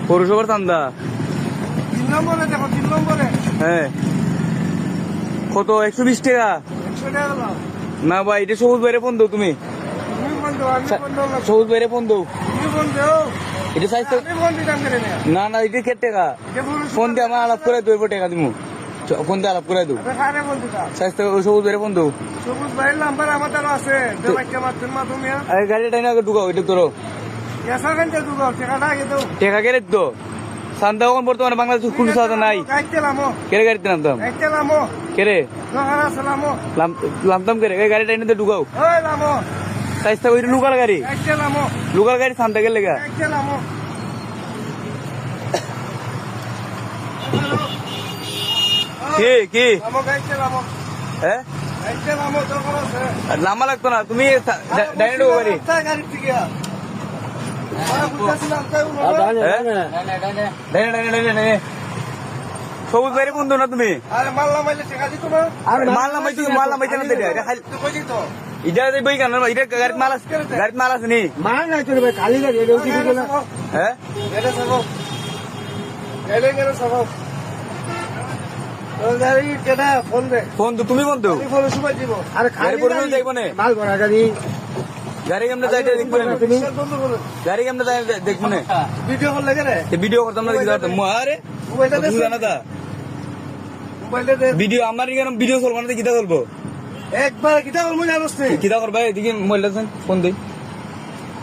পৌরসভার চান্দা 3 নম্বরে দেখো 3 নম্বরে হ্যাঁ কত 120 টাকা 100 টাকা দাও। না ভাই এটা সবুজ বাইরে ফোন দাও তুমি তুমি ফোন দাও, আমি ফোন দাও না। সবুজ বাইরে ফোন দাও তুমি ফোন দাও, এটা সাইজ আমি ফোন দিতাম করে না। না না এটা কে টাকা যে পৌরসভা- ফোন দিয়ে আমার আলাপ করে দেবো টাকা দিমু ফোন দিয়ে আলাপ করে দেবো আমি কারে ফোন দিতাম? সাইজ সবুজ বাইরে ফোন দাও সবুজ ভাইয়ের নাম্বার আমাদের আছে, দেবাইকে মারতেন মা তুমি। আরে গাড়ি টাইনা ঢুকাও এটা তোর এসা খানতে দুগো, টাকাটা আগে দাও। টাকা কেড়ে তো চান্দা এখন বর্তমানে বাংলাদেশ কোনো চাঁদা নাই গাইতে লামো, কেড়ে গাড়িতে নামতাম গাইতে লামো, কেড়ে দোকান আছে লামো। নামতাম কেড়ে গাড়ি টাইনে ঢুকাও ওই লামো, সাইজ ওই লোকাল গাড়ি গাইতে লামো, লোকাল গাড়ি চান্দা গেলে গা গাইতে লামো। কি কি লামো, গাইতে লামো, হ্যাঁ গাইতে লামো, দোকান আছে। লাম্বা লাগতো না তুমি ডাইনে ঢুকো গাড়ি আরে গাড়ি থেকে আ। আরে বুঝতেছিলাম, তাই বলো। ডাইনে ডাইনে ডাইনে ডাইনে সবুজ বাইরে বন্ধু না তুমি আরে মাল্লা মাইলে টাকা দিত না। মাল নামাইতে মাল নামাইতে না দেয় তুই কই দিত? এটা বই কেন এটা গাড়িতে মাল আছে গাড়িতে মাল আছে নি মাল নাই তোর ভাই কালি গাড়ি এটা উঠি দিল না হ্যাঁ গেলে সবো, গেলে সবো। তোর গাড়ি কেনা ফোন দে, ফোন তো তুমি বন্ধু আমি ফোন সুবাই দিব। আরে গাড়ি খালি পরিমাণ যাইব না মাল ভরা গাড়ি গাড়ি কেমনে যাইতে দেখবো না তুমি বন্ধ করো। গাড়ি কেমনে যাই দেখবো না ভিডিও কল লাগে রে, ভিডিও করতাম না দেখি ধরতাম আরে মোবাইলটা দে, তুমি জানা তা মোবাইলটা দে। ভিডিও আমার কেন ভিডিও করবো না কিতা করবো একবার কিটা করবো জানোস তুই? কিতা করবা এদিকে মোবাইলটা ফোন দিই